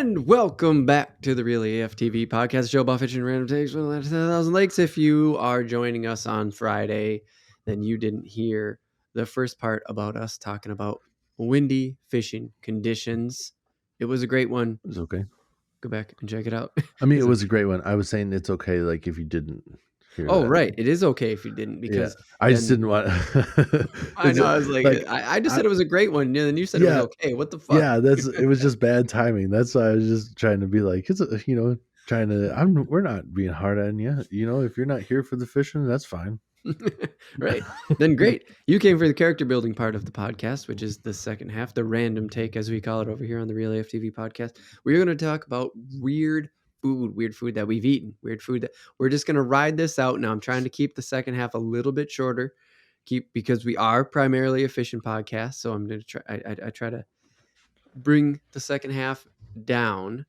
And welcome back to the Real AF TV podcast, show about fishing random takes from the last 10,000 lakes. If you are joining us on Friday, then you didn't hear the first part about us talking about windy fishing conditions. It was a great one. It was okay. Go back and check it out. I mean, it was a great one. I was saying it's okay, like if you didn't hear Oh, that. right. It is okay if you didn't, because I just didn't want. I know. I was like I just said it was a great one, and then you said it was okay. What the fuck? Yeah, it was just bad timing. That's why I was just trying to be like, we're not being hard on you. If you're not here for the fishing, that's fine. Right. Then great. You came for the character building part of the podcast, which is the second half, the random take, as we call it over here on the Real AF TV podcast. We're going to talk about weird food that we've eaten, weird food that we're just going to ride this out. Now I'm trying to keep the second half a little bit shorter, because we are primarily a fishing podcast. So I'm going to try, I try to bring the second half down.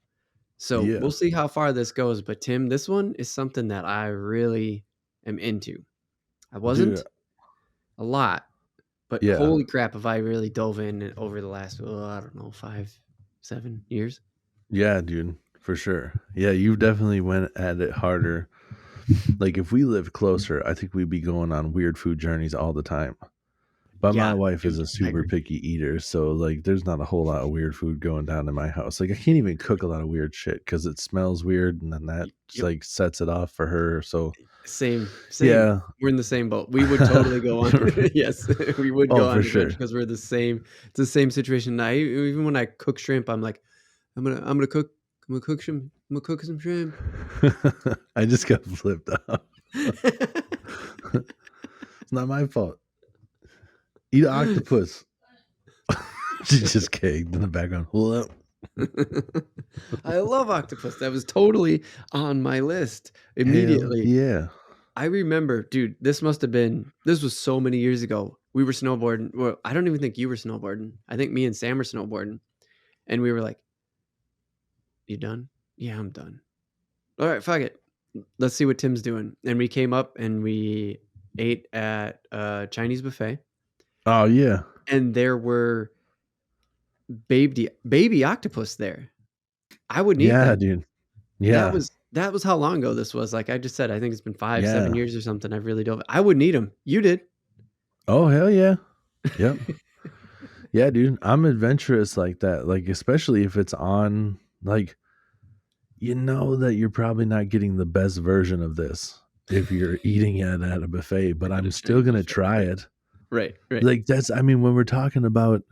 So we'll see how far this goes. But Tim, this one is something that I really am into. I wasn't a lot, but holy crap, if I really dove in over the last, I don't know, 5-7 years. Yeah, dude, for sure. Yeah, you definitely went at it harder. Like if we lived closer, I think we'd be going on weird food journeys all the time. But my wife is a super picky eater, so like there's not a whole lot of weird food going down in my house. Like I can't even cook a lot of weird shit because it smells weird, and then that like sets it off for her. So same. Yeah, we're in the same boat. We would totally go on. Yes, we would go on for sure because we're the same. It's the same situation. Even when I cook shrimp, I'm like, I'm gonna cook some shrimp. I just got flipped off. It's not my fault. Eat octopus. She's just caked in the background. Hello. I love octopus. That was totally on my list immediately. Yeah. I remember, dude, this was so many years ago. We were snowboarding. Well, I don't even think you were snowboarding. I think me and Sam were snowboarding. And we were like, you done? Yeah, I'm done. All right, fuck it. Let's see what Tim's doing. And we came up and we ate at a Chinese buffet. Oh, yeah. And there were baby octopus there. I would eat them. Dude. Yeah. That was how long ago this was. Like I just said, I think it's been 5-7 years or something. I really don't. I wouldn't eat them. You did. Oh, hell yeah. Yep. Yeah, dude. I'm adventurous like that. Like, especially if it's on, like, that you're probably not getting the best version of this if you're eating it at a buffet, but I'm still going to try it. Right. Like when we're talking about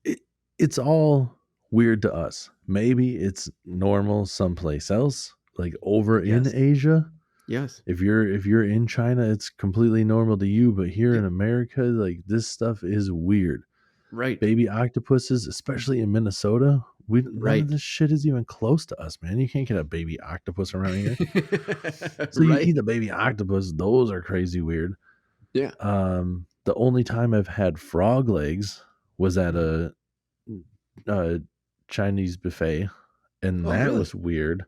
it, it's all weird to us. Maybe it's normal someplace else, like over in Asia. Yes. If you're in China, it's completely normal to you, but here in America, like this stuff is weird. Right. Baby octopuses, especially in Minnesota, none of this shit is even close to us, man. You can't get a baby octopus around here. So you eat the baby octopus, those are crazy weird. Yeah. The only time I've had frog legs was at a Chinese buffet, and that was weird.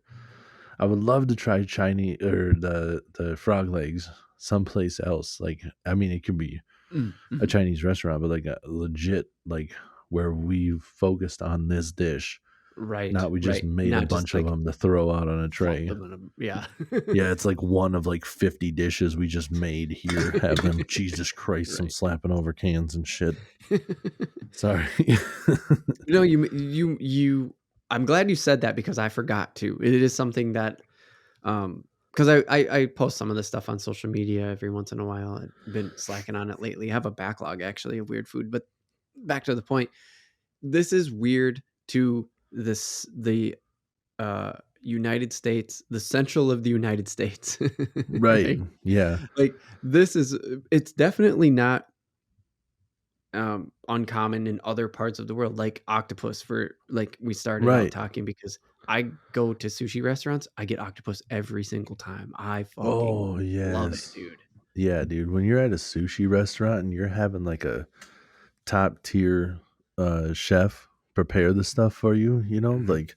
I would love to try Chinese or the frog legs someplace else. Like, I mean, it could be a Chinese restaurant, but like a legit, like where we've focused on this dish. Right. Not we just made a bunch of them to throw out on a tray. Yeah. Yeah, it's like one of like 50 dishes we just made here. Have them. Jesus Christ, I'm slapping over cans and shit. Sorry. You I'm glad you said that because I forgot to. It is something that because I post some of this stuff on social media every once in a while. I've been slacking on it lately. I have a backlog actually of weird food, but back to the point. This is weird to the United States, the central of the United States. Right. Yeah. Like it's definitely not uncommon in other parts of the world, like octopus. For like we started out talking, because I go to sushi restaurants, I get octopus every single time. I fucking love it, dude. Yeah, dude. When you're at a sushi restaurant and you're having like a top tier chef prepare the stuff for you, like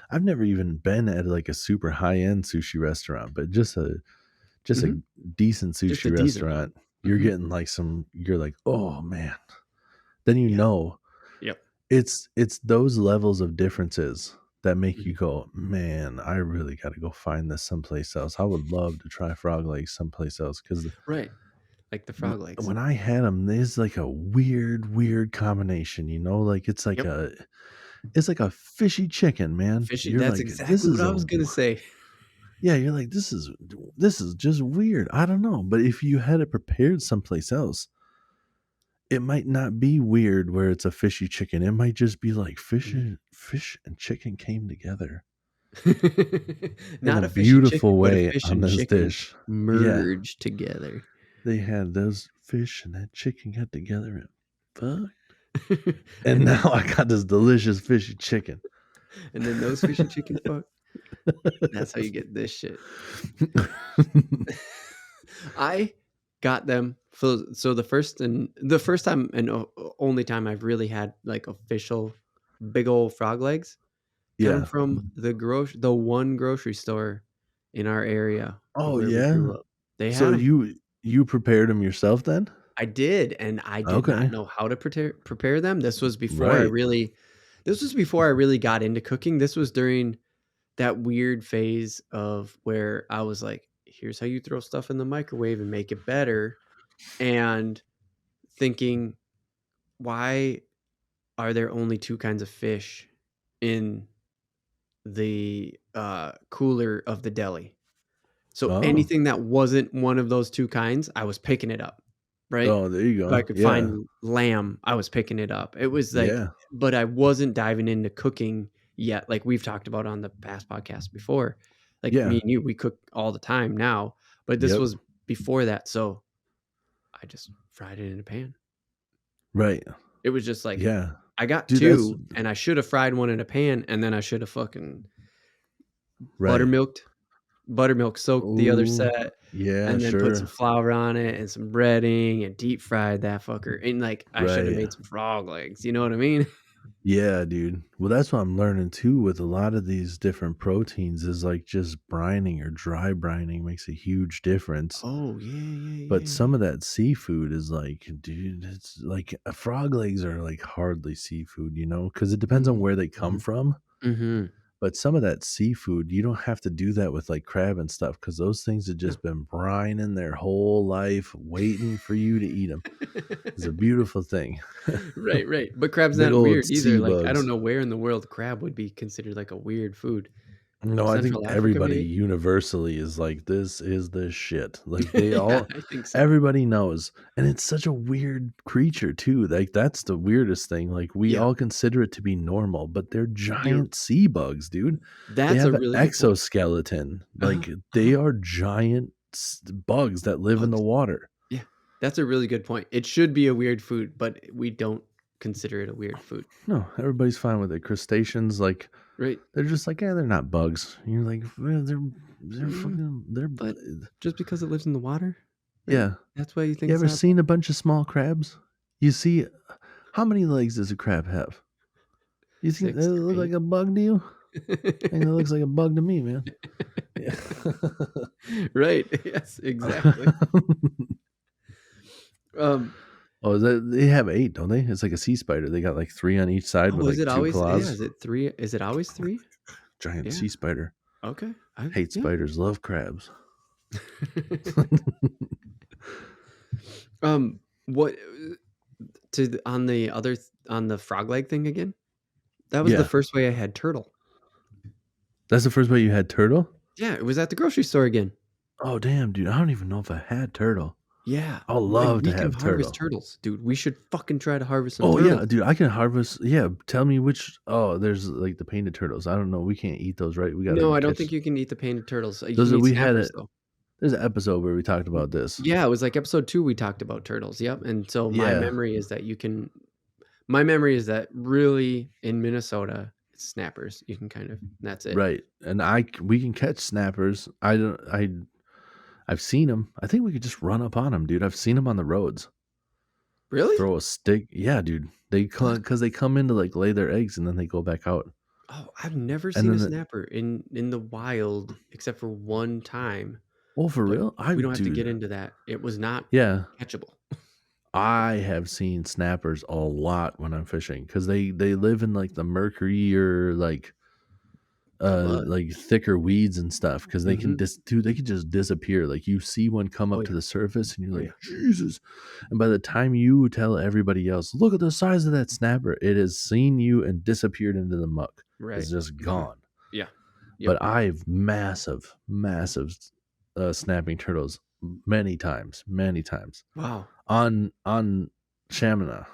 I've never even been at like a super high end sushi restaurant, but just a decent sushi restaurant. You're getting like you're like, oh man. Then It's those levels of differences that make you Mhm. go, man, I really got to go find this someplace else. I would love to try frog legs someplace else because Right, like the frog legs. when I had them, there's like a weird combination, you know, like Yep. it's like a fishy chicken, man. Fishy, You're that's like, this exactly what is I a was gonna say. yeah, you're like, this is just weird. I don't know, but if you had it prepared someplace else, it might not be weird where it's a fishy chicken. It might just be like Mhm. fish and chicken came together in a Not a fishy beautiful chicken, but a way fish on and this chicken dish. Yeah, merged together. they had those fish and that chicken got together and fuck. And And now then I got this delicious fishy chicken. those fish and chicken fuck, that's how you get this shit. I got them so the first time and only time I've really had, like, official big old frog legs, got them Yeah. from the one grocery store in our area of Oh, where we yeah? grew up. They So had them. you prepared them yourself then? I did, and I did not Okay. know how to prepare them. Right. This was before I really got into cooking. This was during that weird phase of where I was like, "Here's how you throw stuff in the microwave and make it better," and thinking, "Why are there only 2 kinds of fish in the, cooler of the deli?" So Oh. anything that wasn't one of those 2 kinds, I was picking it up, right? Oh, there you If I go. could Yeah. find lamb, I was picking it up. It was like Yeah. but I wasn't diving into cooking yet, like we've talked about on the past podcast before. Like, me Yeah. and you, we cook all the time now, but this Yep. was before that, so I just fried it in a pan. Right. It was just like, Yeah. I got Dude, that's 2, and I shoulda fried one in a pan, and then I shoulda fucking right. buttermilked buttermilk soaked the other Oh, set, yeah, and then put some sure. flour on it and some breading and deep fried that fucker, and, like, I shoulda Right. made some frog legs, you know what I mean? Yeah, dude. Well, that's what I'm learning too with a lot of these different proteins is like just brining or dry brining makes a huge difference. Oh, yeah, But yeah, yeah. some of that seafood is like, dude, it's like frog legs are like hardly seafood, you know, because it depends on Mhm, where they come mhm, from. mhm. But some of that seafood, you don't have to do that with like crab and stuff because those things have No. just been brining their whole life, waiting for you to eat them. It's a beautiful thing. Right, right, but crab's Big not old weird either, sea like, I don't bugs. know where in the world crab would be considered, like, a weird food. No, I think Central Africa, everybody maybe? universally is like, "This is the shit." Like, they Yeah, all I think so. everybody knows, and it's such a weird creature too, like, that's the weirdest thing, like, we Yeah, all consider it to be normal, but they're you're giant sea bugs, dude. They that's a have an really good point. exoskeleton, Uh-huh, like, they uh-huh, are giant bugs that live in the bugs. water. Yeah, that's a really good point. It should be a weird food, but we don't consider it a weird food, No, everybody's fine with it. Crustaceans, like, right? they're just like, "Yeah, they're not bugs." And you're like, "Well, they're Mm, fucking they're" but just because it lives in the water, right? Yeah. That's why you think You it's ever not seen a bunch of small crabs? You see how many legs does a crab have? You think they 6 or look like 8. a bug to you? I think that looks like a bug to me, man. Yeah. Right, yes, exactly. Um, Oh, is that they have 8, don't they? It's like a sea spider. They got like 3 on each side with oh, is like it 2 always yeah, claws. is it 3 is it always 3? Giant Yeah, sea spider. okay, I Hate yeah. spiders, love crabs. What, on the frog leg thing again? That was the Yeah. first way I had turtle. That's the first way you had turtle? Yeah, it was at the grocery store again. Oh, damn, dude. I don't even know if I had turtle. Yeah, I would like, love to we can have harvest turtle. turtles, dude. We should fucking try to harvest some Oh, yeah, turtles. dude, I can harvest yeah, tell me which oh, there's, like, the painted turtles. I don't know, we can't eat those, right? We gotta No, I don't catch think you can eat the painted turtles. You those can are eat we had snappers, a though. there's an episode where we talked about this. Yeah, it was like episode 2 we talked about turtles, yep, and so Yeah, my memory is that really in Minnesota, it's snappers. You can kind of that's it. right, and we can catch snappers. I don't I've seen them. I think we could just run up on them, dude. I've seen them on the roads. Really? Throw a stick yeah, dude. They What? because they come in to, like, lay their eggs, and then they go back out. Oh, I've never And seen a then snapper in the wild except for one time, oh, for but real? we don't have to Dude get into that. It was not yeah. catchable. I have seen snappers a lot when I'm fishing because they live in like the mercury or Mud. like thicker weeds and stuff because they can Mhm. they can just disappear. Like you see one come Oh, up yeah. to the surface and you're Oh, like, yeah. Jesus. And by the time you tell everybody else, look at the size of that snapper, it has seen you and disappeared into the muck. It's Right. just Mhm. gone. Yeah. Yep. But I've massive snapping turtles many times Wow. on Shamina.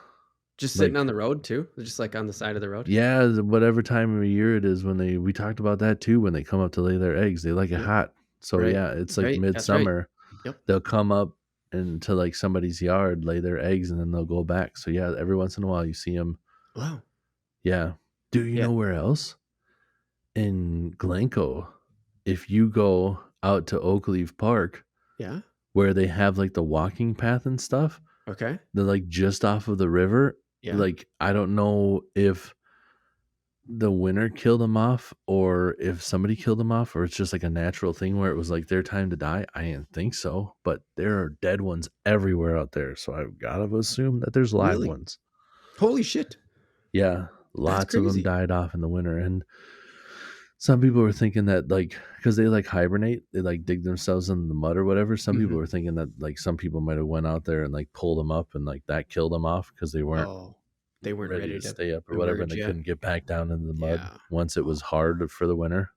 Just sitting Like, on the road too? Just, like, on the side of the road? yeah, whatever time of year it is when we talked about that too, when they come up to lay their eggs, they like it Yep. hot. So Right. yeah, it's like Right. That's right. midsummer. Yep. They'll come up into like somebody's yard, lay their eggs, and then they'll go back. So yeah, every once in a while you see them. Wow. Yeah. Do you Yeah. know where else? In Glencoe, if you go out to Oakleaf Park, Yeah. where they have like the walking path and stuff, Okay. they're like just off of the river. Yeah. Like, I don't know if the winter killed them off or if somebody killed them off or it's just like a natural thing where it was like their time to die. I didn't think so, but there are dead ones everywhere out there. So I've got to assume that there's live Really? ones. Holy shit. Yeah. That's Lots of them crazy. died off in the winter. And some people were thinking that, like, because they like hibernate, they like dig themselves in the mud or whatever. Some people Mhm. were thinking that like some people might have went out there and like pulled them up and like that killed them off because they weren't Oh, they weren't ready ready to to stay up or whatever, and emerge they yet? couldn't get back down into the mud Yeah. once it Oh, was hard for the winter.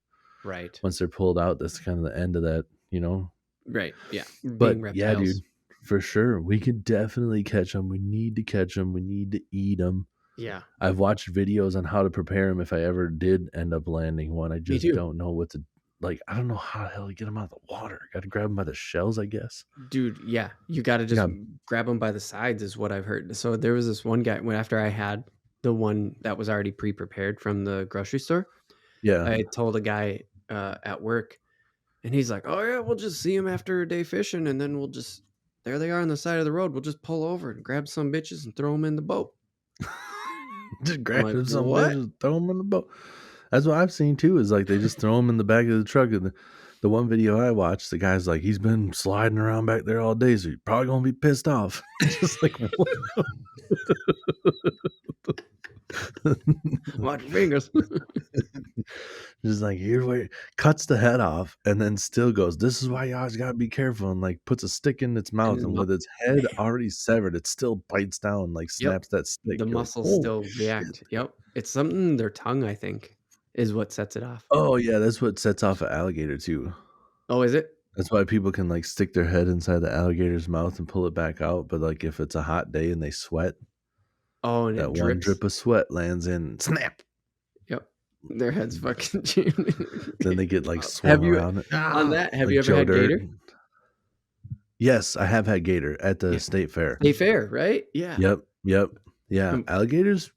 right. Once they're pulled out, that's kind of the end of that, you know. Right. Yeah. Being But yeah, dude, reptiles. for sure, we could definitely catch them. We need to catch them. We need to eat them. Yeah. I've watched videos on how to prepare them if I ever did end up landing one. I Me just too. don't know what to like. I don't know how the hell to get them out of the water. Got to grab them by the shells, I guess. Dude, yeah. You gotta just Yeah, grab them by the sides is what I've heard. So there was this one guy when after I had the one that was already pre-prepared from the grocery store, yeah. I told a guy, at work, and he's like, "Oh, yeah, we'll just see them after a day fishing, and then we'll just there they are on the side of the road. We'll just pull over and grab some bitches and throw them in the boat." Just I'm grab like, some "What?" bitches, throw them in the boat. That's what I've seen too. Is like they just throw them in the back of the truck. And the one video I watched, the guy's like, he's been sliding around back there all day, so he's probably gonna be pissed off. Just like what? Watch your fingers. Just like here, where cuts the head off, and then still goes. This is why you always gotta be careful, and like puts a stick in its And mouth, then and mu with its head man, already severed, it still bites down, like yep, snaps that stick. the You're like, muscles holy still shit. react. Yep. It's something in their tongue, I think, is what sets it off. Oh yeah, that's what sets off an alligator too. Oh, is it? That's why people can like stick their head inside the alligator's mouth and pull it back out. But like if it's a hot day and they sweat, Oh, and it that one drips. drip of sweat lands in, snap. Yep. Their head's fucking jammed. Then they get like Have swung you around. on Ah, that, have like you ever Joe had Dirt. gator? Yes, I have had gator at the Yeah. state fair. They fair, right? Yeah. Yep. Yeah, Um, alligators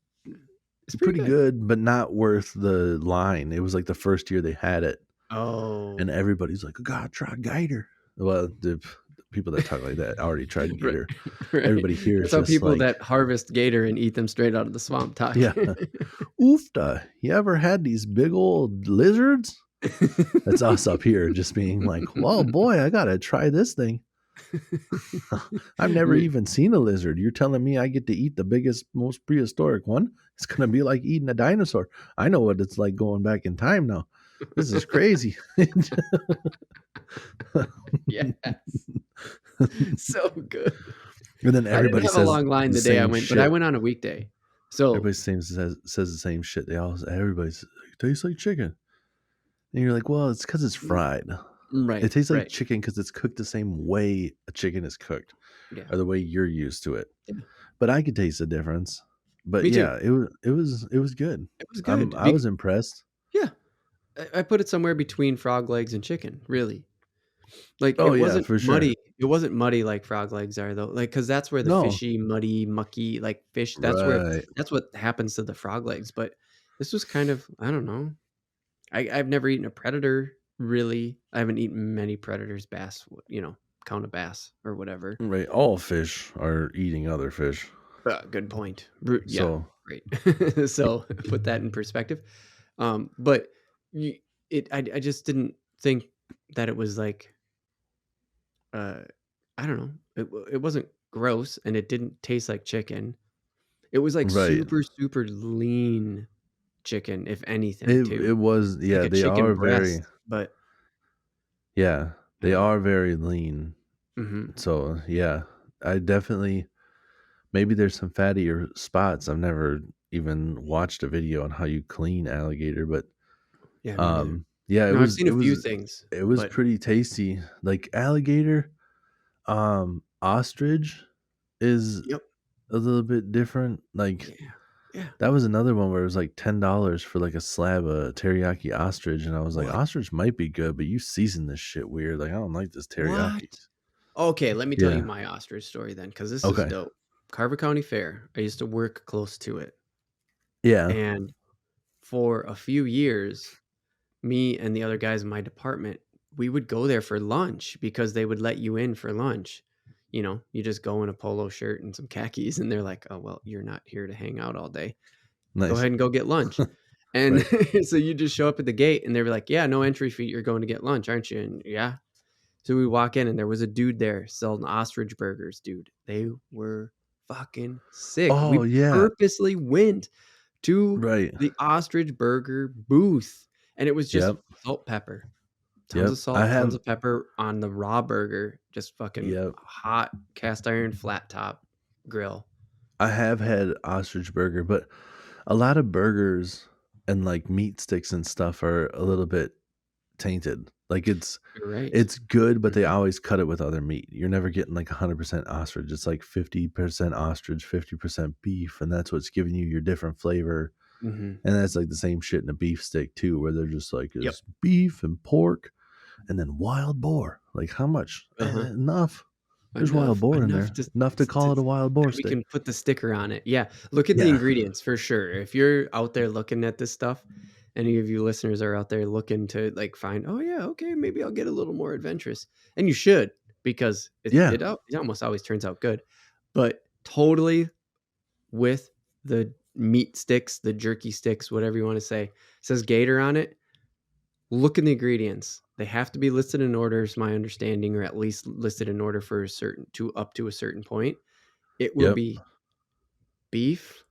it's pretty pretty good. good, but not worth the line. It was like the first year they had it, and Oh. everybody's like, "God, try gator." Well, the people that talk like that already tried Right, gator. right. Everybody here is That's how just people like, that harvest gator and eat them straight out of the swamp talk. yeah. Oofta, you ever had these big old lizards? That's us up here just being like, well, boy, I gotta try this thing. I've never Re even seen a lizard. You're telling me I get to eat the biggest, most prehistoric one? It's gonna be like eating a dinosaur. I know what it's like going back in time now. This is crazy. Yes. So good. And then I didn't everybody have a says long line the the day I same went, but I shit. went on a weekday. So Everybody says the same shit. Everybody says, it tastes like chicken. And you're like, well, it's because it's fried. It right, tastes like right. chicken because it's cooked the same way a chicken is cooked, Yeah. or the way you're used to it. Yeah. But I could taste the difference. But Me too. yeah, it was good. It was good. I was impressed. Yeah. I put it somewhere between frog legs and chicken, really. Like, Oh yeah, for sure. it wasn't muddy like frog legs are, though, like, because that's where the No, fishy, muddy, mucky, like, fish right. that's what happens to the frog legs, but this was kind of I don't know. I've never eaten a predator, really. I haven't eaten many predators, bass, count a bass or whatever. Right. All fish are eating other fish. Good point. Yeah, So right. So, put that in perspective. But you I just didn't think that it was like, uh, I don't know. It wasn't gross and it didn't taste like chicken. It was like Right. super, super lean chicken, if anything, It too. was, Like yeah, a they chicken are very, breast, but yeah, they yeah. are very lean. Mhm. So, yeah, I definitely, maybe there's some fattier spots. I've never even watched a video on how you clean alligator, but Yeah, me neither. yeah, No, I've seen a few things, it was but pretty tasty. Like alligator, ostrich is yep. a little bit different. Like Yeah. Yeah. that was another one where it was like $10 for like a slab of teriyaki ostrich, and I was like, What? ostrich might be good, but you season this shit weird. Like I don't like this What? teriyaki. Okay, let me tell you Yeah. my ostrich story then, because this is Okay. dope. Carver County Fair, I used to work close to it, Yeah. and for a few years, me and the other guys in my department, we would go there for lunch because they would let you in for lunch. You know, you just go in a polo shirt and some khakis, and they're like, "Oh, well, you're not here to hang out all day. Go Nice. ahead and go get lunch." And Right. so you just show up at the gate, and they were like, "Yeah, no entry fee. You're going to get lunch, aren't you?" And yeah. So we walk in, and there was a dude there selling ostrich burgers, dude. They were fucking sick. Oh We yeah. purposely went to Right. the ostrich burger booth, and it was just Yep. salt, pepper, tons Yep. of I salt, tons have of pepper on the raw burger, just fucking yep. hot cast iron flat top grill. I have had ostrich burger, but a lot of burgers and like meat sticks and stuff are a little bit tainted. Like You're right. it's good, but they Mhm, always cut it with other meat. You're never getting like 100% ostrich. It's like 50% ostrich, 50% beef, and that's what's giving you your different flavor. mhm. And that's like the same shit in a beef steak too, where they're just like Yep. it's beef and pork and then wild boar. Like how much? Uh-huh. Enough. There's wild Enough, boar in enough there. Enough to call it a wild boar we steak. can put the sticker on it. Yeah, look at the Yeah. ingredients for sure. If you're out there looking at this stuff, any of you listeners are out there looking to, like, find, "Oh, yeah, okay, maybe I'll get a little more adventurous," and you should because Yeah. it almost always turns out good, but totally with the meat sticks, the jerky sticks, whatever you wanna say, it says Gator on it. Look in the ingredients. They have to be listed in order, is my understanding, or at least listed in order for a certain to up to a certain point. It will Yep. be beef,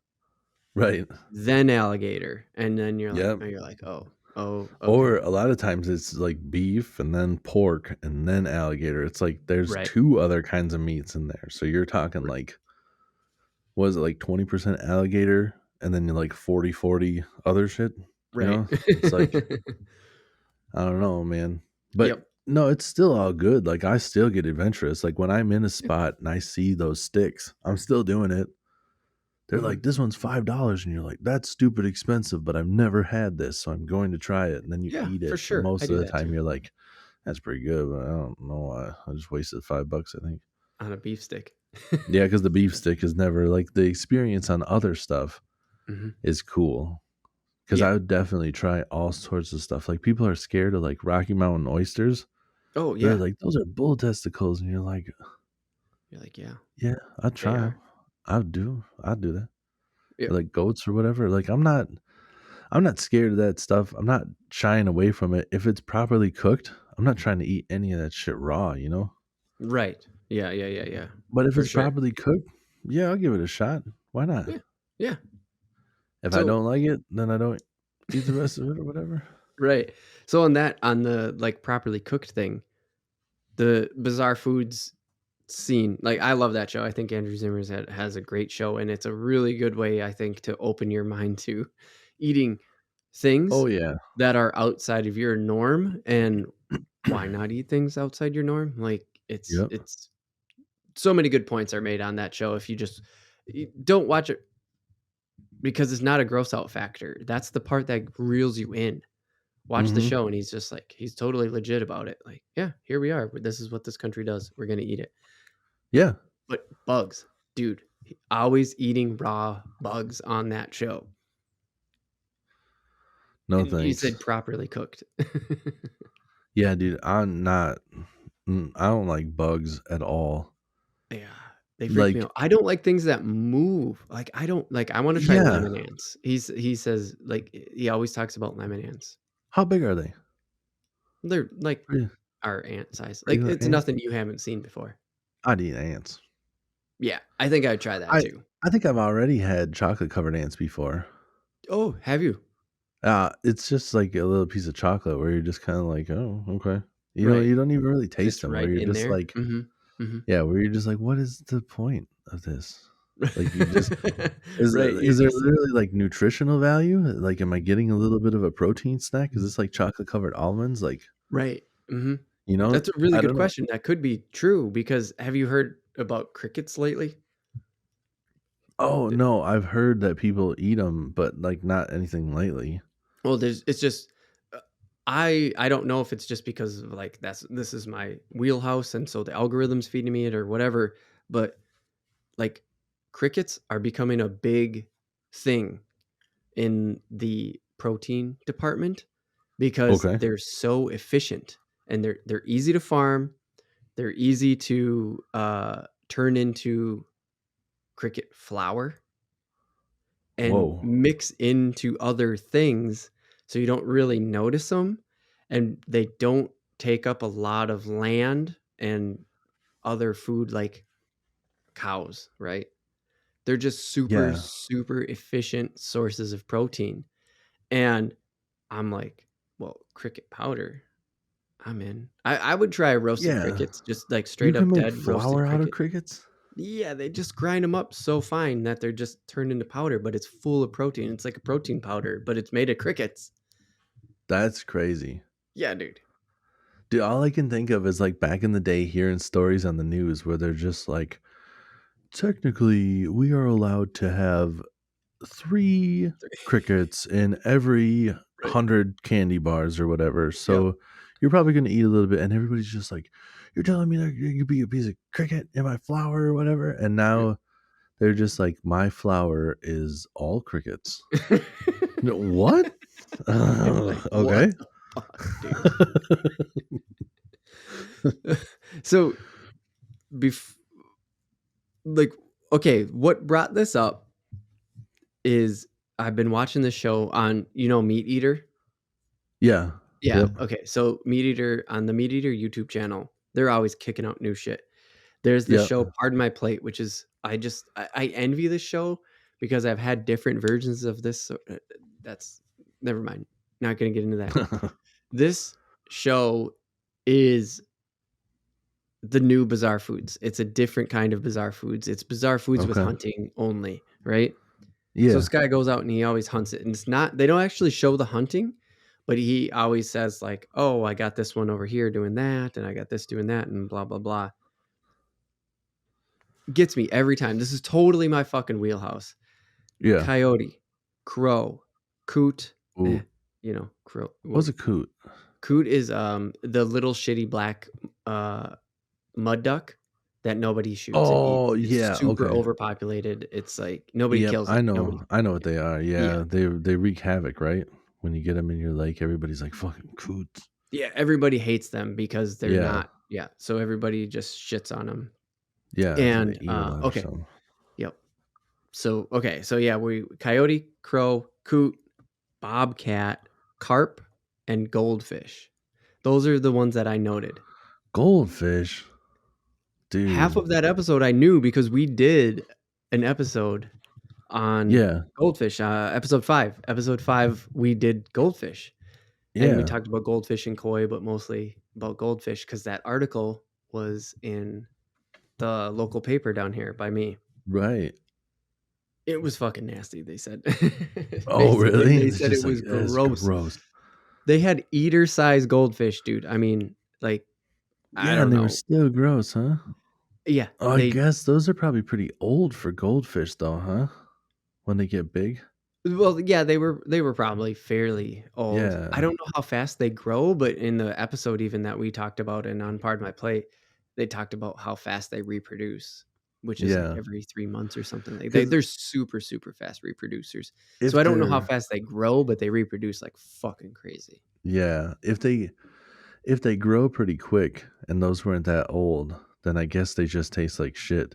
Right. then alligator, and then Yep. you're like, "Oh, oh, Or okay." a lot of times it's like beef and then pork and then alligator. It's like there's Right. 2 other kinds of meats in there. So you're talking R like, was it like 20% alligator and then you're like 40/40 other shit, you right. know? It's like, I don't know, man. But Yep. no, it's still all good. Like I still get adventurous. Like when I'm in a Yeah. spot and I see those sticks, I'm still doing it. They're Mhm. like, "This one's $5," and you're like, "That's stupid expensive, but I've never had this, so I'm going to try it." And then you Yeah, eat for it, and sure. I most do of the that time too you're like, "That's pretty good, but I don't know why. I just wasted $5, I think." on a beef stick. Yeah, because the beef stick is never like the experience on other stuff Mhm. is cool. Because Yeah. I would definitely try all sorts of stuff. Like people are scared of like Rocky Mountain oysters. Oh, They're yeah. like, "Those are bull testicles," and you're like, You're like, "Yeah, "Yeah, I'd they try are." them. I'd do that." Yep. Or like goats or whatever. Like I'm not scared of that stuff. I'm not shying away from it. If it's properly cooked, I'm not trying to eat any of that shit raw, you know? Right. Yeah, yeah, yeah, yeah. But if For it's sure. properly cooked, yeah, I'll give it a shot. Why not? Yeah. Yeah. If I So don't like it, then I don't eat the rest of it or whatever. right. So on the, like, properly cooked thing, the bizarre foods scene, like, I love that show. I think Andrew Zimmers has a great show, and it's a really good way, I think, to open your mind to eating Oh things yeah. that are outside of your norm, and why not eat things outside your norm? Like, Yep. it's so many good points are made on that show if you just don't watch it because it's not a gross out factor. That's the part that reels you in. Watch the Mhm. show, and he's just like he's totally legit about it. Like, "Yeah, here we are. This is what this country does. We're gonna eat it." Yeah. But bugs, dude, always eating raw bugs on that show. No And you thanks. said properly cooked. Yeah, dude, I'm not I don't like bugs at all. Yeah, they freak me Like, out. I don't like things that move. Like, I don't like, I wanna try yeah. lemon ants. He says, like, he always talks about lemon ants. How big are they? They're like Pretty our ant size. Like, regular it's ant? nothing you haven't seen before. I'd eat ants. Yeah, I think I'd try that I too. I think I've already had chocolate covered ants before. Oh, have you? It's just like a little piece of chocolate where you're just kind of like, oh, okay. Right. You don't even really taste Just them. Where right you're in just there. like, Mm-hmm. yeah, where you're just like, what is the point of this? Like, you just Right. You is there just literally like nutritional value? Like, am I getting a little bit of a protein snack? Is this like chocolate covered almonds? Like, right. Mm-hmm. you know, That's a really I good don't know. question. That could be true because have you heard about crickets lately? Oh D- no, I've heard that people eat them, but like not anything lately. Well, it's just uh, I don't know if it's just because of like this is my wheelhouse and so the algorithm's feeding me it or whatever, but like crickets are becoming a big thing in the protein department because Okay. they're so efficient and they're easy to farm. They're easy to turn into cricket flour and Whoa. mix into other things so you don't really notice them and they don't take up a lot of land and other food like cows, right? They're just super, Yeah. super efficient sources of protein. And I'm like, well, cricket powder, I'm in. I would try roasted Yeah. crickets, just like You straight can up make dead roasted flour out of cricket. crickets? Yeah, they just grind them up so fine that they're just turned into powder, but it's full of protein. It's like a protein powder, but it's made of crickets. That's crazy. Yeah, dude. Dude, all I can think of is like back in the day hearing stories on the news where they're just like, technically, we are allowed to have 3 crickets in every Right. 100 candy bars or whatever. Yep. So you're probably going to eat a little bit. And everybody's just like, you're telling me that you could be a piece of cricket in my flour or whatever. And now they're just like, my flour is all crickets. No, what? You're like, what Okay. the fuck, dude? So, bef- like, okay, what brought this up is I've been watching this show on, Meat Eater. Yeah. Yeah. Yep. Okay. So Meat Eater on the Meat Eater YouTube channel, they're always kicking out new shit. There's the Yep. show Pardon My Plate, which is I envy this show because I've had different versions of this. So, that's never mind. Not gonna get into that. This show is the new Bizarre Foods. It's a different kind of Bizarre Foods. It's Bizarre Foods with Okay. hunting only, right? So Yeah. this guy goes out and he always hunts it. And it's not, they don't actually show the hunting, but he always says, like, oh, I got this one over here doing that, and I got this doing that, and blah, blah, blah. Gets me every time. This is totally my fucking wheelhouse. Yeah. Coyote, crow, coot, Ooh. crow. What's Well, a coot? coot is the little shitty black mud duck that nobody shoots and Oh, eats. It's yeah. super Okay. overpopulated. It's like nobody Yep. kills I it. Nobody. know. I know what they are. Yeah. Yeah. They wreak havoc, right? When you get them in your lake, everybody's like, fucking coots. Yeah, everybody hates them because they're Yeah. not. Yeah, so everybody just shits on them. Yeah. Because they And eat a lot or okay, something. yep. So okay, so yeah, we coyote, crow, coot, bobcat, carp, and goldfish. Those are the ones that I noted. Goldfish. Half Dude. of that episode I knew because we did an episode on Yeah. goldfish. Episode 5. Episode 5, we did goldfish. And we Yeah. talked about goldfish and koi, but mostly about goldfish because that article was in the local paper down here by me. Right. It was fucking nasty, they said. Oh, Basically, really? they It's said just it like, was that's gross. gross. They had eater-sized goldfish, dude. I mean, like, I Yeah. don't And they were know. still gross, huh? Yeah, Oh, I guess those are probably pretty old for goldfish, though, huh? When they get big. well, yeah, they were probably fairly old. I Yeah. don't know how fast they grow, but in the episode even that we talked about and on Pardon My Plate, they talked about how fast they reproduce, which is like Yeah. every 3 months or something. Like Because they're super, super fast reproducers. So if I don't know how they're, fast they grow, but they reproduce like fucking crazy. yeah, if they grow pretty quick and those weren't that old, then I guess they just taste like shit.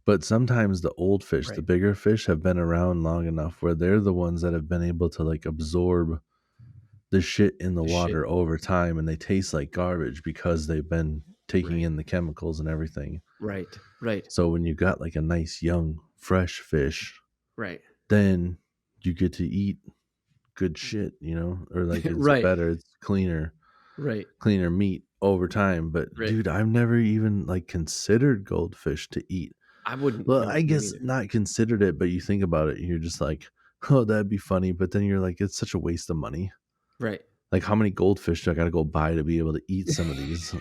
But sometimes the old fish, the Right. bigger fish, have been around long enough where they're the ones that have been able to like absorb the shit in the The shit. water over time and they taste like garbage because they've been taking Right. in the chemicals and everything. Right. Right. So when you got like a nice young fresh fish, Right. then you get to eat good shit, or like it's Right. better, it's Right. cleaner meat over time. But Right. dude, I've never even like considered goldfish to eat. I wouldn't. Well, No, I me guess neither. not considered it, but you think about it and you're just like, oh, that'd be funny. But then you're like, it's such a waste of money. Right. Like, how many goldfish do I got to go buy to be able to eat some of these?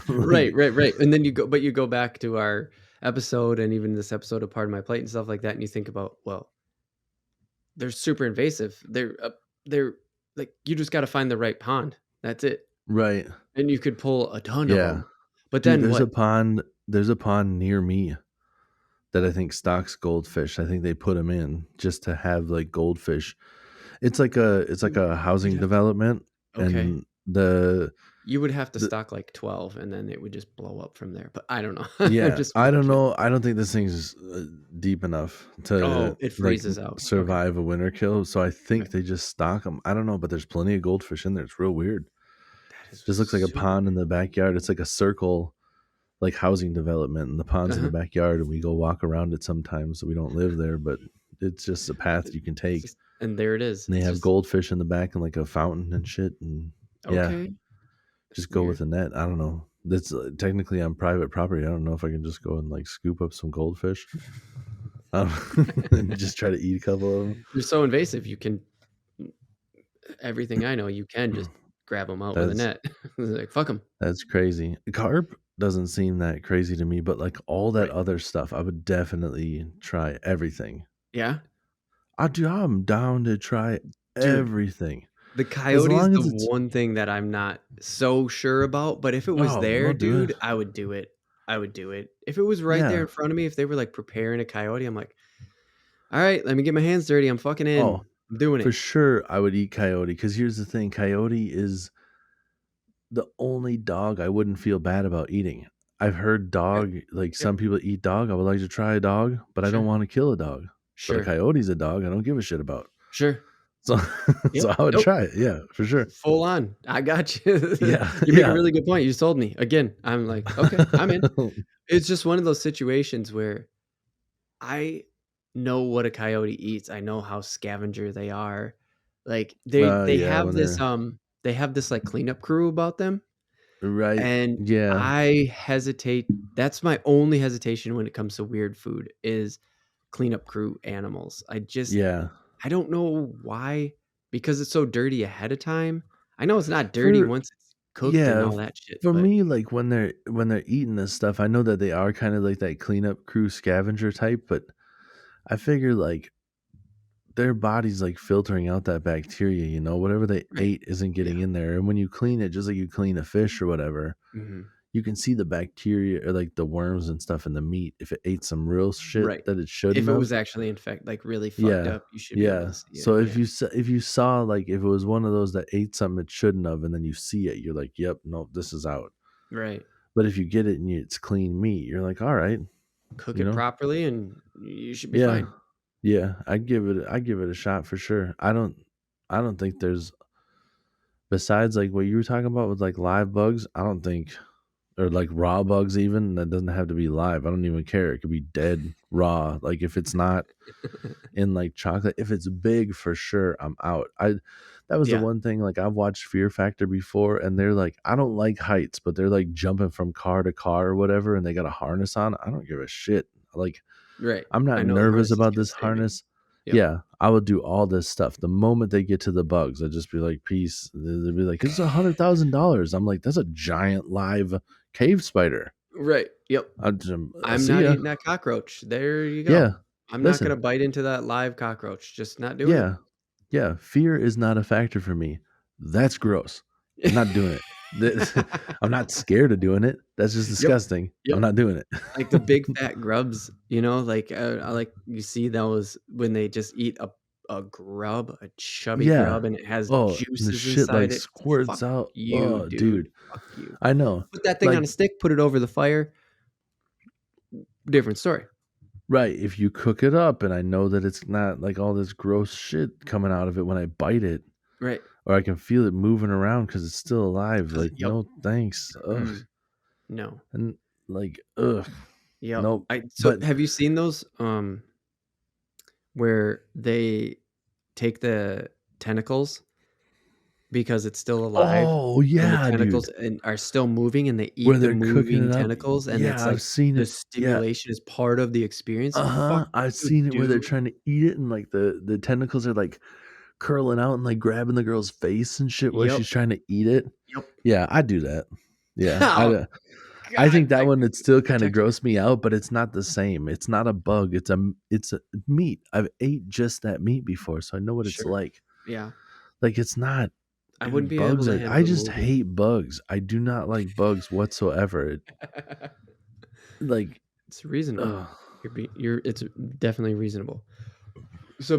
Right. Like, Right. Right. And then you go back to our episode and even this episode of Pardon My Plate and stuff like that, and you think about, well, they're super invasive. They're like, you just got to find the right pond. That's it. right. And you could pull a ton of Yeah. them. But Dude, then what? there's a pond near me that I think stocks goldfish. I think they put them in just to have like goldfish. It's like a You'd housing have to. development, Okay. and the You would have to the stock like 12 and then it would just blow up from there. But I don't know. I'm yeah, just I making don't shit. know. I don't think this thing's deep enough to Oh, it like freezes out. Okay. survive a winter kill. So I Right. think they just stock them. I don't know, but there's plenty of goldfish in there. It's real weird. That is Just looks like a super pond in weird. the backyard. It's like a circle, like housing development, and the pond's in the Uh-huh. backyard, and we go walk around it sometimes. So we don't live there, but it's just a path you can It's take. just, and there it is. And they It's have just goldfish in the back and like a fountain and shit. And yeah, okay. That's just go with weird. a net. I don't know. That's technically on private property. I don't know if I can just go and like scoop up some goldfish and just try to eat a couple of They're so invasive. You can everything I know, you can just them. grab them out with a That's net. Like fuck them. that's crazy. Carp doesn't seem that crazy to me, but like all that Right. other stuff, I would definitely try everything. Yeah. I'm down to try Dude, everything the as coyote's long the as it's. one thing that I'm not so sure about, but if it was Oh, there, we'll do it. dude, I would do it. I would do it. If it was right there Yeah. in front of me, if they were like preparing a coyote, I'm like, all right, let me get my hands dirty. I'm fucking Oh, in. I'm doing for it. sure, I would eat coyote because here's the thing: coyote is the only dog I wouldn't feel bad about eating. I've heard Yep. dog, like Yep. some people eat dog. I would like to try a dog, but I don't Sure. want to kill a dog. But a Sure. coyote's a dog I don't give a shit about. Sure. So, Yep. so I would Nope. try it. Yeah, for sure. Full on. I got you. Yeah, You make a yeah. really good point. You sold me. Again, I'm like, okay, I'm in. It's just one of those situations where I know what a coyote eats. I know how scavenger they are. Like Yeah, when they're they have this like cleanup crew about them, right. and Yeah, I hesitate. That's my only hesitation when it comes to weird food is cleanup crew animals. yeah. I don't know why, because it's so dirty ahead of time. I know it's not dirty For once it's cooked and yeah, all that shit, for but me, like when they're eating this stuff, I know that they are kind of like that cleanup crew scavenger type, but I figure like their body's like filtering out that bacteria, whatever they right. ate isn't Yeah. getting in there. And when you clean it, just like you clean a fish or whatever, Mhm. you can see the bacteria or like the worms and stuff in the meat if it ate some real shit Right. that it shouldn't If it have. was actually like really fucked Yeah. up, you should be able to Yeah. see it. So if Yeah. you saw like if it was one of those that ate something it shouldn't have and then you see it, you're like, "Yep, no, this is out." Right. But if you get it and it's clean meat, you're like, "All right, Cook you it know." properly and you should be Yeah. fine. Yeah, I'd give it a shot for sure. I don't think there's besides like what you were talking about with like live bugs, I don't think or like raw bugs even, that doesn't have to be live. I don't even care. It could be dead raw. Like if it's not in like chocolate, if it's big for sure, I'm out. That was the Yeah. one thing like I've watched Fear Factor before and they're like I don't like heights, but they're like jumping from car to car or whatever and they got a harness on. I don't give a shit. Like Right. I'm not I know the nervous harness is about gonna this save you. harness. Yep. Yeah, I would do all this stuff. The moment they get to the bugs, I'd just be like, peace. They'd be like, it's $100,000. I'm like, that's a giant live cave spider. Right. Yep. I'll I'm see not ya. eating that cockroach. There you Yeah. go. I'm not gonna Listen. bite into that live cockroach. Just not doing it. Yeah. Yeah. Fear is not a factor for me. That's gross. I'm not doing it. I'm not scared of doing it. That's just Yep. disgusting. I'm Yep. not doing it. Like the big fat grubs, like, I like you see those when they just eat a grub, a chubby Yeah. grub, and it has Oh, and the juices shit like inside it. squirts Fuck out. you, Oh, dude. dude. Fuck you. I know. Put that thing on a Like, stick, put it over the fire, different story. right, if you cook it up and I know that it's not like all this gross shit coming out of it when I bite it, Right. or I can feel it moving around because it's still alive. Like, Yep. no thanks. Ugh. Mm. No. And like, ugh, Yep. nope. So But have you seen those where they take the tentacles because it's still alive oh and the yeah, tentacles dude, are still moving and they where eat the they're cooking moving it up. tentacles and it's Yeah, I've like seen the it. Yeah, stimulation is part of the experience. Fuck I've you, seen it where they're dude. trying to eat it, and like the tentacles are like curling out and like grabbing the girl's face and shit while Yep. she's trying to eat it. Yep. Yeah, I do that. Yeah, Oh I God. think that one would still The kind of texture. gross me out, but it's not the same. It's not a bug. It's a meat. I've ate just that meat before, so I know what it's Sure. like. Yeah. Like it's not, I wouldn't dude. be able Bugs to are. handle I the just moving. hate bugs. I do not like bugs whatsoever. Like, It's reasonable. ugh. You're it's definitely reasonable. So Yeah.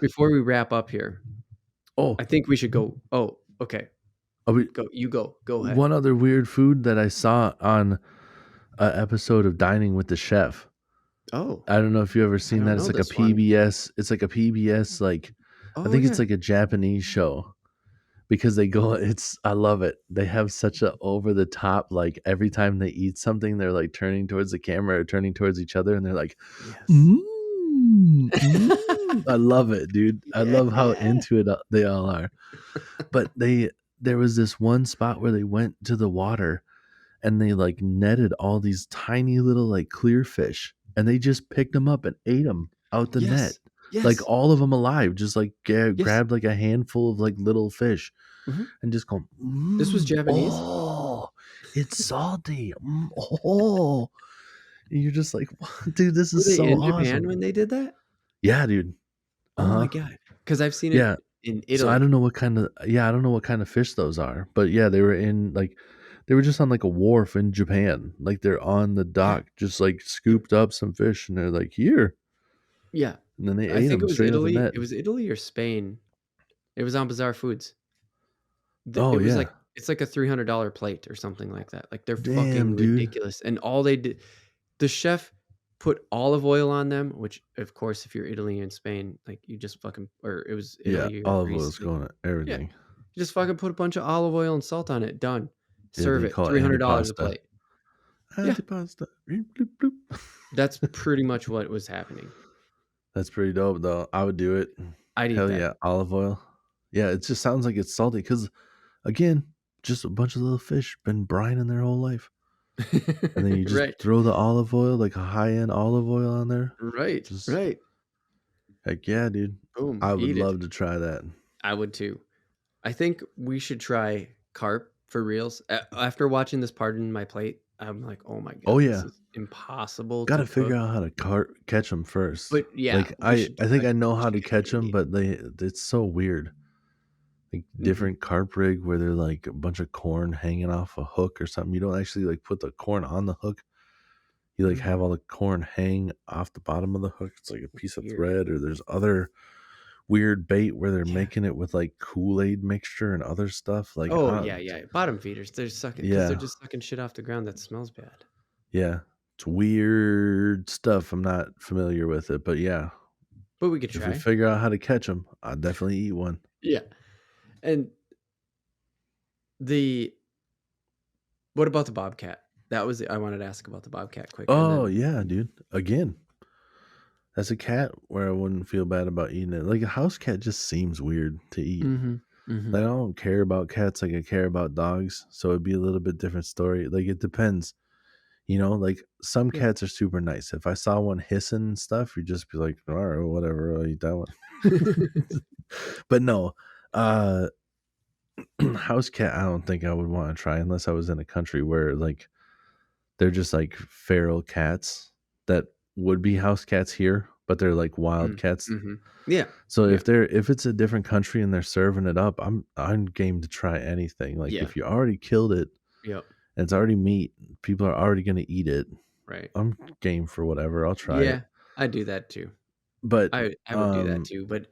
before we wrap up here, I Oh, think we should go. Oh, okay. we, Go. You go. Go ahead. one other weird food that I saw on an episode of Dining with the Chef. Oh, I don't know if you ever I seen don't that. It's know like a this one. PBS. It's like a PBS. Like, I Oh think it's yeah. like a Japanese show because they go. It's. I love it. They have such a over the top. Like every time they eat something, they're like turning towards the camera or turning towards each other, and they're like, Yes. mmm, mmm. I love it, dude. I love how Yeah. into it they all are. But there was this one spot where they went to the water and they like netted all these tiny little like clear fish and they just picked them up and ate them out the net, Yes. like Yes. all of them alive, just like Yes. grabbed like a handful of like little fish Mhm. and just go This was mm, Japanese. oh, it's salty, oh, and you're just like what? Dude, this Were is they so in Japan awesome. when they did that? Yeah, dude. Oh my Uh-huh. God. Because I've seen it Yeah. in So I Italy. don't know what kind of, yeah, I don't know what kind of fish those are, but yeah, they were in like they were just on like a wharf in Japan. Like they're on the Yeah. dock, just like Yep. scooped up some fish and they're like, "Here." Yeah. And then they I ate think it them was straight out the Italy. net. It was Italy or Spain. It was on Bizarre Foods. Oh It was like yeah. it's like a $300 plate or something like that. Like they're Damn, fucking dude. ridiculous. And all they did, the chef put olive oil on them, which of course, if you're Italy and Spain, like you just fucking, or it was Yeah, Italy or olive Greece, oil's like going to yeah, everything. you just fucking put a bunch of olive oil and salt on it. Done. Yeah, Serve they it. call it $300 a antipasta. plate. Yeah, Antipasta. Bloop, bloop, bloop. that's pretty much what was happening. That's pretty dope though. I would do it. I'd eat Hell that. yeah, olive oil. Yeah, it just sounds like it's salty cuz again, just a bunch of little fish been brining their whole life. And then you just Right. throw the olive oil, like a high-end olive oil on there. Right. Just Right. heck yeah, dude. Boom. I would Eat it. love to try that. I would too. I think we should try carp for reals. After watching this Pardon My Plate, I'm like, oh my Oh God, this yeah. is impossible Got to to figure cook. out how to catch them first. But yeah, Like we should I do think it. I know how to catch them, Chickadee. but it's so weird. Like Mhm. different carp rig where they're like a bunch of corn hanging off a hook or something. You don't actually like put the corn on the hook. You like have Mm, all the corn hang off the bottom of the hook. It's like a piece of weird. thread, or there's other weird bait where they're Yeah. making it with like Kool-Aid mixture and other stuff. Like, Oh yeah, yeah. Bottom feeders. They're sucking because they're yeah, just sucking shit off the ground that smells bad. yeah, it's weird stuff. I'm not familiar with it, but yeah, But we could if we try. figure out how to catch them, I'll definitely eat one. Yeah. And the what about the bobcat? That was I wanted to ask about the bobcat quick, and Oh then yeah, dude. Again, as a cat, where I wouldn't feel bad about eating it. Like a house cat just seems weird to eat. mm-hmm, mm-hmm. Like I don't care about cats like I care about dogs, so it'd be a little bit different story. Like it depends. You know, like some Yeah. cats are super nice. If I saw one hissing and stuff, you'd just be like, all right, whatever, I'll eat that one. But no, uh, house cat, I don't think I would want to try unless I was in a country where like they're just like feral cats that would be house cats here, but they're like wild cats. Mm-hmm. Yeah. So Yeah. if it's a different country and they're serving it up, I'm game to try anything. Like Yeah. if you already killed it Yep. and it's already meat, people are already gonna eat it. Right. I'm game for whatever. I'll try it. Yeah, I do that too. But I would do that too, but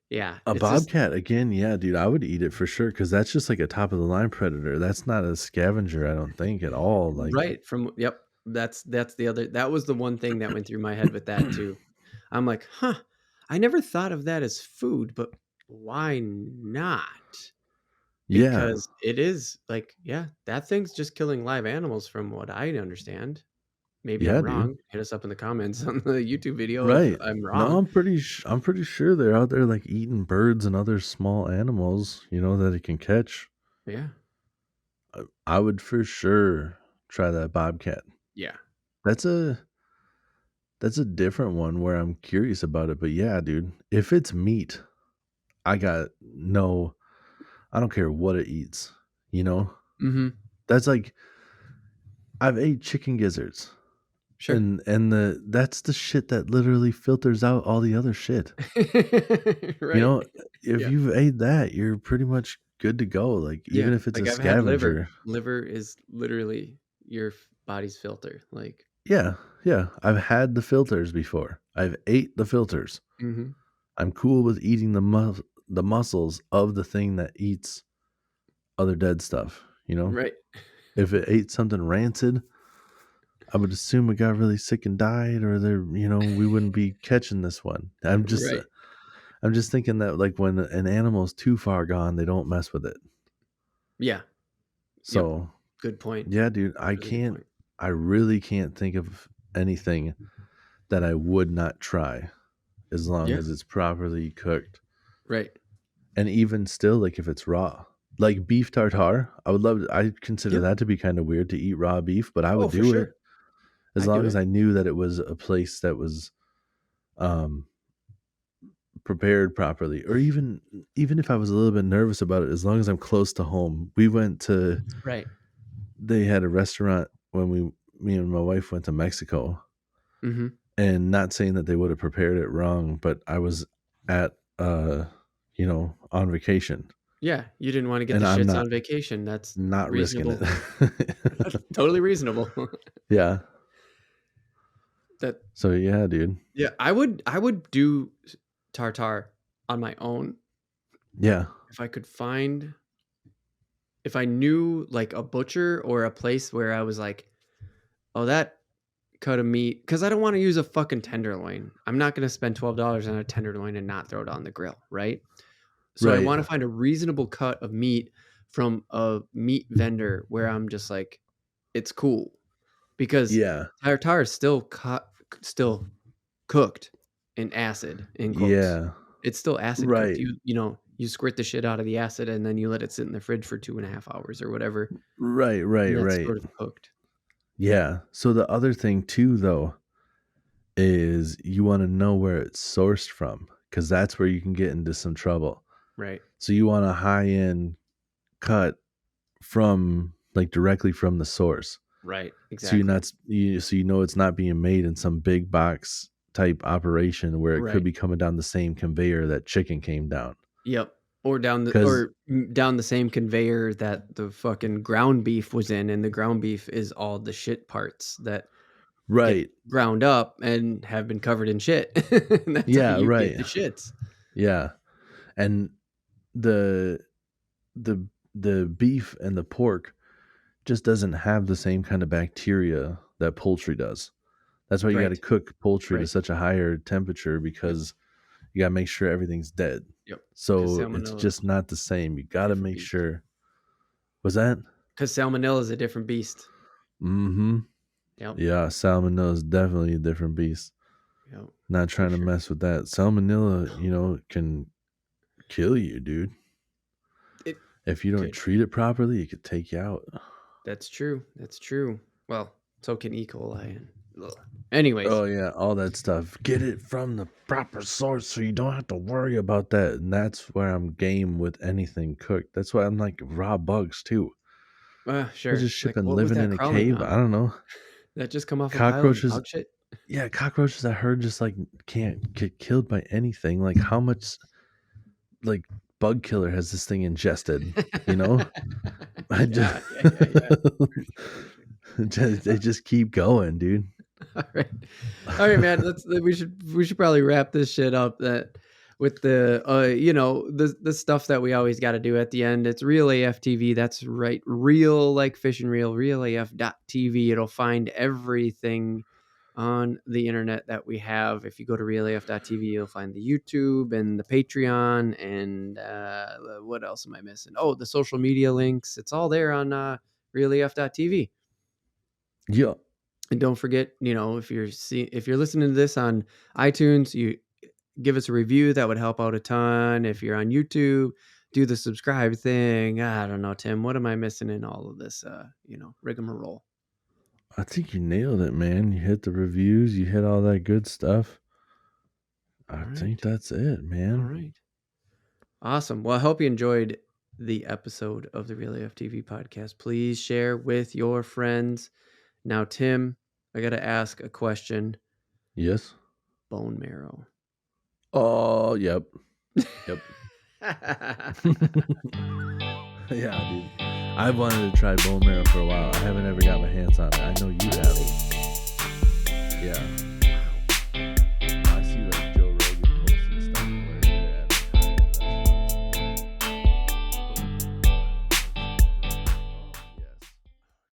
yeah, a it's just bobcat again, yeah, dude, I would eat it for sure because that's just like a top of the line predator. That's not a scavenger, I don't think at all. Like, right from yep, that's the other that was the one thing that went through my head with that too. I'm like, "Huh, I never thought of that as food, but why not?" Yeah. because it is like, yeah, that thing's just killing live animals from what I understand. Maybe I'm Yeah, dude. wrong. Hit us up in the comments on the YouTube video if Right. I'm No, wrong. I'm pretty sure they're out there like eating birds and other small animals, that it can catch. Yeah. I would for sure try that bobcat. Yeah. That's a that's a different one where I'm curious about it, but yeah, dude, if it's meat, I got no I don't care what it eats, you know? Mhm. That's like I've ate chicken gizzards Sure. and that's the shit that literally filters out all the other shit. You Right. know, if Yeah. you've ate that, you're pretty much good to go. Like Yeah. even if it's a Like, I've had liver. scavenger. Liver is literally your body's filter. Like, Yeah, yeah. I've had the filters before. I've ate the filters. mhm. I'm cool with eating the muscles of the thing that eats other dead stuff, you know? Right. If it ate something rancid, I would assume it got really sick and died or we wouldn't be catching this one. Right. I'm just thinking that like when an animal's too far gone, they don't mess with it. Yeah. Yep. So, Good point. yeah, dude, Really good point. I really can't think of anything that I would not try as long Yeah. as it's properly cooked. Right. And even still, like if it's raw, like beef tartare, I consider Yep. that to be kind of weird to eat raw beef, but I Oh, would for do it sure. as I do long as it. I knew that it was a place that was um, prepared properly, or even if I was a little bit nervous about it, as long as I'm close to home. Right. They had a restaurant when me and my wife went to Mexico, Mhm. and not saying that they would have prepared it wrong, but I was at on vacation, Yeah. You didn't wanna get and the I'm shits on vacation. That's not risking it. reasonable. That's totally reasonable. Yeah. That So yeah, dude. Yeah, I would do tartare on my own Yeah. if I could find if I knew, like, a butcher or a place where I was like, "Oh, that cut of meat," because I don't wanna use a fucking tenderloin. I'm not gonna spend $12 on a tenderloin and not throw it on the grill, right? So I Right. wanna find a reasonable cut of meat from a meat vendor where I'm just like, "It's cool," because Yeah. tartare is still cooked in acid, in quotes. Yeah. It's still acid cooked. Right. You squirt the shit out of the acid and then you let it sit in the fridge for 2.5 hours or whatever, Right, right, and that's right. sort of cooked. Yeah. So the other thing too though is you want to know where it's sourced from cuz that's where you can get into some trouble. Right. So you want a high-end cut from like directly from the source. Right. So you're Exactly. not so you know it's not being made in some big box type operation where it could Right. be coming down the same conveyor that chicken came down. Yep. Cuz Down the same conveyor that the fucking ground beef was in, and the ground beef is all the shit parts that get right. ground up and have been covered in shit. And that's how Yeah, you get right. the shits. Yeah. And the the the beef and the pork just doesn't have the same kind of bacteria that poultry does. That's why you got to Right. cook poultry to Right. such a higher temperature Yep. because you got to make sure everything's dead. Yep. Because So it's salmonella is just not the same. You a got to different make beast. sure. Was that? Because salmonella is a different beast. Mm-hmm. Yep. Yeah, salmonella is definitely a different beast. Yep. Not For trying to sure. mess with that. Salmonella, can kill you, dude. It If you don't could. treat it properly, it could take you out. That's true. That's true. Well, so can E. coli. Ugh. Anyways, Oh yeah, all that stuff. Get it from the proper source so you don't have to worry about that. And that's where I'm game with anything cooked. That's why I'm like raw bugs too. They're sure. just Like, shipping what was living that in a crawling cave. on? I don't know. That just come off a pile of Cockroaches. dog shit? Yeah, cockroaches I heard just like can't get killed by anything. Like how much like bug killer has this thing ingested? You know? I just Yeah, yeah, yeah, yeah. For sure, for sure. they just keep going, dude. All right. All right, man. We should probably wrap this shit up that with the the stuff that we always got to do at the end. It's Real AF TV. That's right. Real like fish and real AF TV. It'll find everything on the internet that we have. If you go to realaf.tv, you'll find the YouTube and the Patreon and what else am I missing? Oh, the social media links. It's all there on realaf.tv. Yeah. And don't forget, if you're listening to this on iTunes, you give us a review. That would help out a ton. If you're on YouTube, do the subscribe thing. I don't know, Tim. What am I missing in all of this? Rigmarole. I think you nailed it, man. You hit the reviews. You hit all that good stuff. I think that's it, man. All right. Awesome. Well, I hope you enjoyed the episode of the Real AF TV podcast. Please share with your friends. Now, Tim, I got to ask a question. Yes. Bone marrow. Oh, yep. Yep. Yeah, dude. I've wanted to try bone marrow for a while. I haven't ever got my hands on it. I know you have. Yeah.